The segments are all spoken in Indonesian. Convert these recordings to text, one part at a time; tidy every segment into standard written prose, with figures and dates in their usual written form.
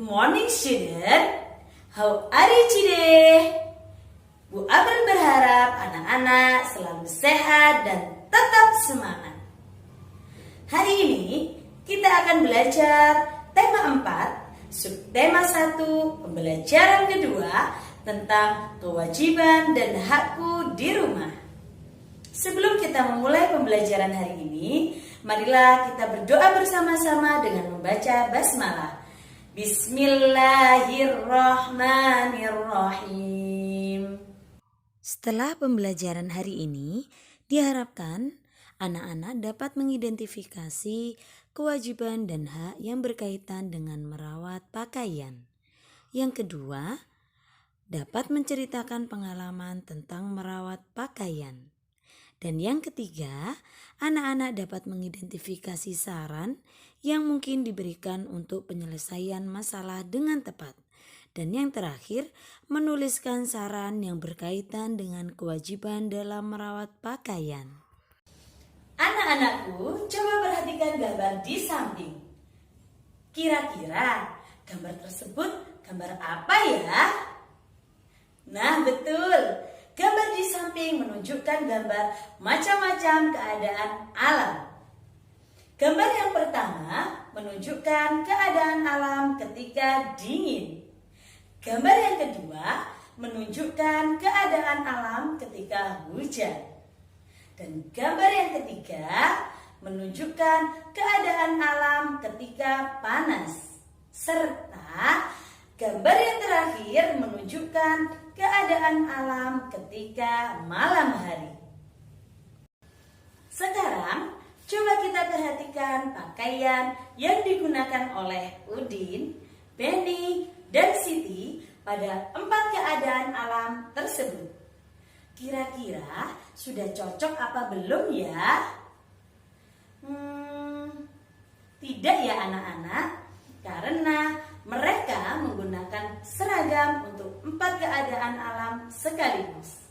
morning student. How are you today? Bu April berharap anak-anak selalu sehat dan tetap semangat. Hari ini kita akan belajar tema 4, subtema 1, pembelajaran kedua tentang kewajiban dan hakku di rumah. Sebelum kita memulai pembelajaran hari ini, marilah kita berdoa bersama-sama dengan membaca basmalah. Bismillahirrahmanirrahim. Setelah pembelajaran hari ini, diharapkan anak-anak dapat mengidentifikasi kewajiban dan hak yang berkaitan dengan merawat pakaian. Yang kedua, dapat menceritakan pengalaman tentang merawat pakaian. Dan yang ketiga, anak-anak dapat mengidentifikasi saran yang mungkin diberikan untuk penyelesaian masalah dengan tepat. Dan yang terakhir, menuliskan saran yang berkaitan dengan kewajiban dalam merawat pakaian. Anak-anakku, coba perhatikan gambar di samping. Kira-kira gambar tersebut gambar apa ya? Nah, betul. Gambar di samping menunjukkan gambar macam-macam keadaan alam. Gambar yang pertama menunjukkan keadaan alam ketika dingin. Gambar yang kedua menunjukkan keadaan alam ketika hujan. Dan gambar yang ketiga menunjukkan keadaan alam ketika panas. Serta gambar yang terakhir menunjukkan keadaan alam ketika malam hari. Sekarang, coba kita perhatikan pakaian yang digunakan oleh Udin, Benny, dan Siti pada 4 keadaan alam tersebut. Kira-kira sudah cocok apa belum ya? Tidak ya anak-anak, karena mereka menggunakan seragam untuk 4 keadaan alam sekaligus.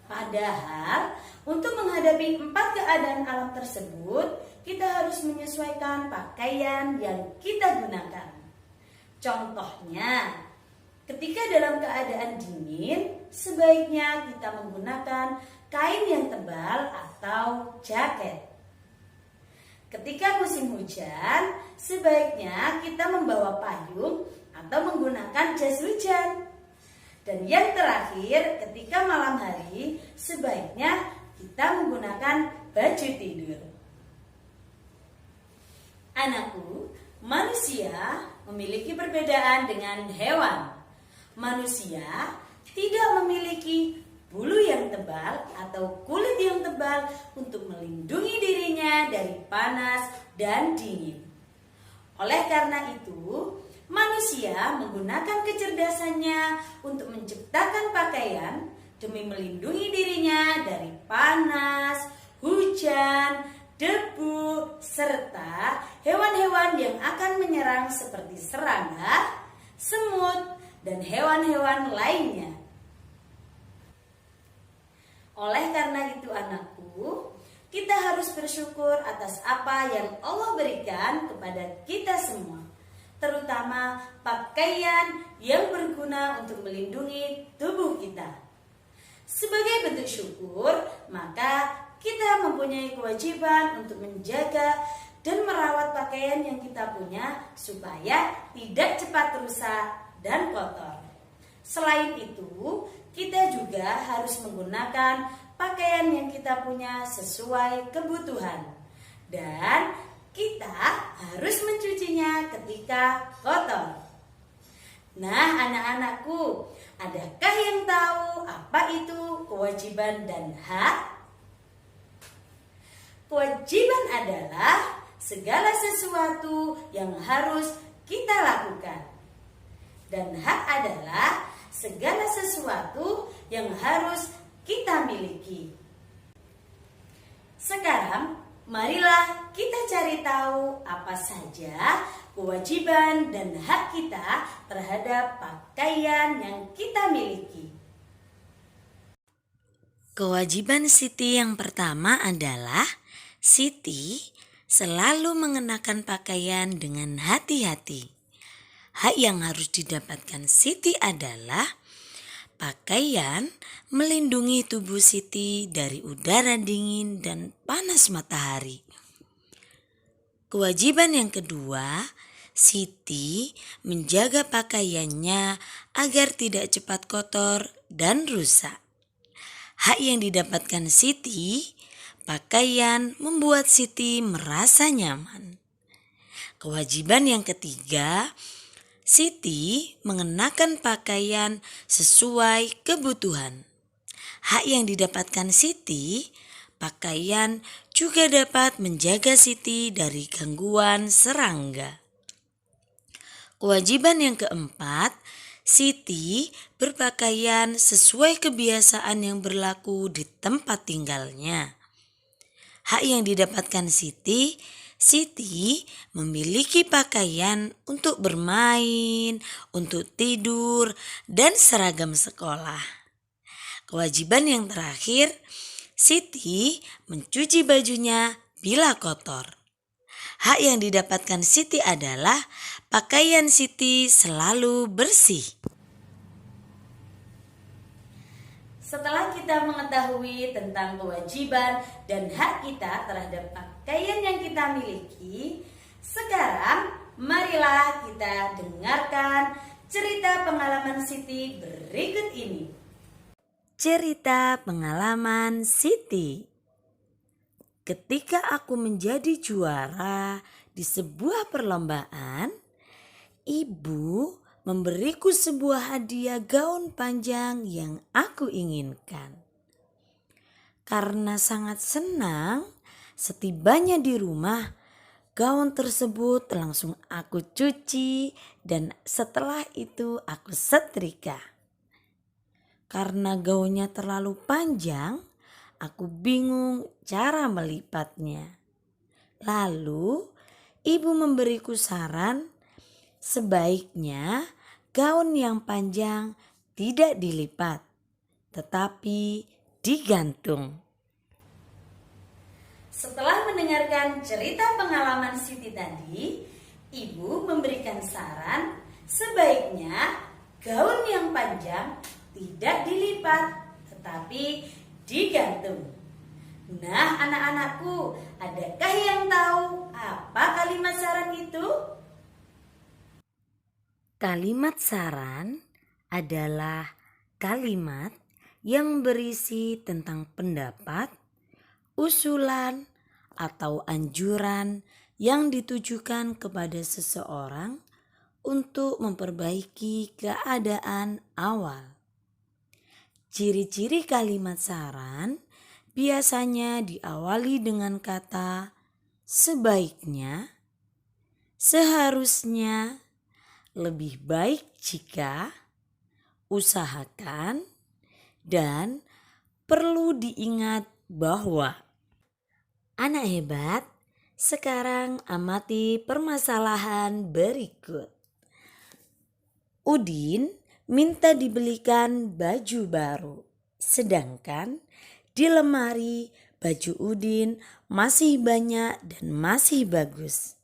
Padahal untuk menghadapi 4 keadaan alam tersebut, kita harus menyesuaikan pakaian yang kita gunakan. Contohnya, ketika dalam keadaan dingin, sebaiknya kita menggunakan kain yang tebal atau jaket. Ketika musim hujan, sebaiknya kita membawa payung atau menggunakan jas hujan. Dan yang terakhir, ketika malam hari, sebaiknya kita menggunakan baju tidur. Anakku, manusia memiliki perbedaan dengan hewan. Manusia tidak memiliki bulu yang tebal atau kulit yang tebal untuk melindungi dirinya dari panas dan dingin. Oleh karena itu, manusia menggunakan kecerdasannya untuk menciptakan pakaian demi melindungi dirinya dari panas, hujan, debu, serta hewan-hewan yang akan menyerang seperti serangga, semut, dan hewan-hewan lainnya. Oleh karena itu anakku, kita harus bersyukur atas apa yang Allah berikan kepada kita semua, terutama pakaian yang berguna untuk melindungi tubuh kita. Sebagai bentuk syukur, maka kita mempunyai kewajiban untuk menjaga dan merawat pakaian yang kita punya supaya tidak cepat rusak dan kotor. Selain itu, kita juga harus menggunakan pakaian yang kita punya sesuai kebutuhan. Dan kita harus mencucinya ketika kotor. Nah, anak-anakku, adakah yang tahu apa itu kewajiban dan hak? Kewajiban adalah segala sesuatu yang harus kita lakukan. Dan hak adalah segala sesuatu yang harus kita miliki. Sekarang, marilah kita cari tahu apa saja kewajiban dan hak kita terhadap pakaian yang kita miliki. Kewajiban Siti yang pertama adalah Siti selalu mengenakan pakaian dengan hati-hati. Hak yang harus didapatkan Siti adalah pakaian melindungi tubuh Siti dari udara dingin dan panas matahari. Kewajiban yang kedua, Siti menjaga pakaiannya agar tidak cepat kotor dan rusak. Hak yang didapatkan Siti, pakaian membuat Siti merasa nyaman. Kewajiban yang ketiga, Siti mengenakan pakaian sesuai kebutuhan. Hak yang didapatkan Siti, pakaian juga dapat menjaga Siti dari gangguan serangga. Kewajiban yang keempat, Siti berpakaian sesuai kebiasaan yang berlaku di tempat tinggalnya. Hak yang didapatkan Siti, Siti memiliki pakaian untuk bermain, untuk tidur, dan seragam sekolah. Kewajiban yang terakhir, Siti mencuci bajunya bila kotor. Hak yang didapatkan Siti adalah pakaian Siti selalu bersih. Setelah kita mengetahui tentang kewajiban dan hak kita terhadap pakaian yang kita miliki, sekarang marilah kita dengarkan cerita pengalaman Siti berikut ini. Cerita pengalaman Siti. Ketika aku menjadi juara di sebuah perlombaan, ibu memberiku sebuah hadiah gaun panjang yang aku inginkan. Karena sangat senang, setibanya di rumah, gaun tersebut langsung aku cuci dan setelah itu aku setrika. Karena gaunnya terlalu panjang, aku bingung cara melipatnya. Lalu ibu memberiku saran, sebaiknya gaun yang panjang tidak dilipat, tetapi digantung. Setelah mendengarkan cerita pengalaman Siti tadi, ibu memberikan saran sebaiknya gaun yang panjang tidak dilipat, tetapi digantung. Nah, anak-anakku, adakah yang tahu apa kalimat saran itu? Kalimat saran adalah kalimat yang berisi tentang pendapat, usulan, atau anjuran yang ditujukan kepada seseorang untuk memperbaiki keadaan awal. Ciri-ciri kalimat saran biasanya diawali dengan kata sebaiknya, seharusnya, lebih baik jika, usahakan, dan perlu diingat bahwa. Anak hebat, sekarang amati permasalahan berikut. Udin minta dibelikan baju baru, sedangkan di lemari baju Udin masih banyak dan masih bagus.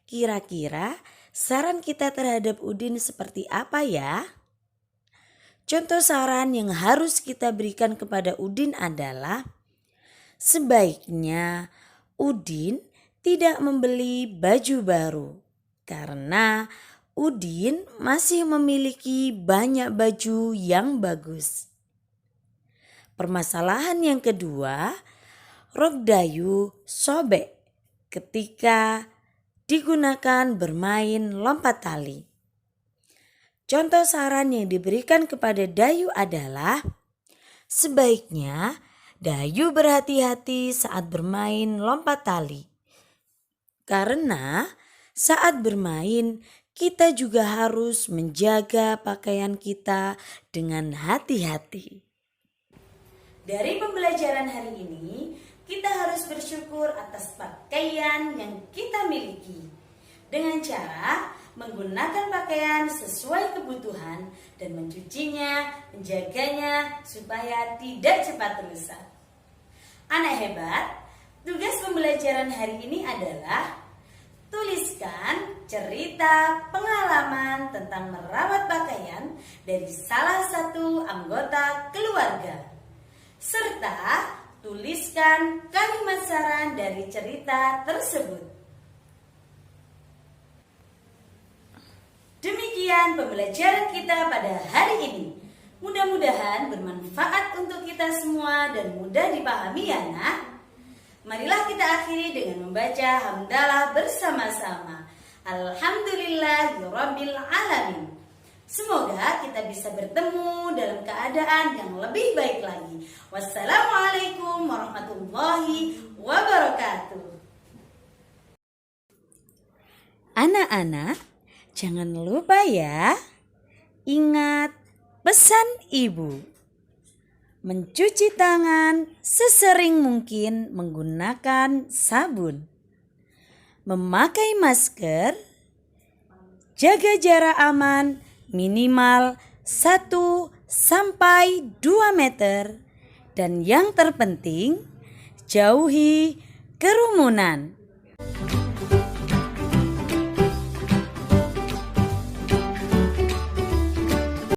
Kira-kira saran kita terhadap Udin seperti apa ya? Contoh saran yang harus kita berikan kepada Udin adalah sebaiknya Udin tidak membeli baju baru karena Udin masih memiliki banyak baju yang bagus. Permasalahan yang kedua, rok Dayu sobek ketika digunakan bermain lompat tali. Contoh saran yang diberikan kepada Dayu adalah sebaiknya Dayu berhati-hati saat bermain lompat tali. Karena saat bermain kita juga harus menjaga pakaian kita dengan hati-hati. Dari pembelajaran hari ini, kita harus bersyukur atas pakaian yang kita miliki dengan cara menggunakan pakaian sesuai kebutuhan dan mencucinya, menjaganya supaya tidak cepat rusak. Anak hebat, tugas pembelajaran hari ini adalah Tuliskan cerita pengalaman tentang merawat pakaian dari salah satu anggota keluarga. Serta tuliskan kalimat saran dari cerita tersebut. Demikian pembelajaran kita pada hari ini. Mudah-mudahan bermanfaat untuk kita semua dan mudah dipahami ya nak. Marilah kita akhiri dengan membaca hamdalah bersama-sama. Alhamdulillahirabbil alamin. Semoga kita bisa bertemu dalam keadaan yang lebih baik lagi. Wassalamualaikum warahmatullahi wabarakatuh. Anak-anak, jangan lupa ya, ingat pesan ibu. Mencuci tangan sesering mungkin menggunakan sabun. Memakai masker, jaga jarak aman minimal 1 sampai 2 meter. Dan yang terpenting, jauhi kerumunan.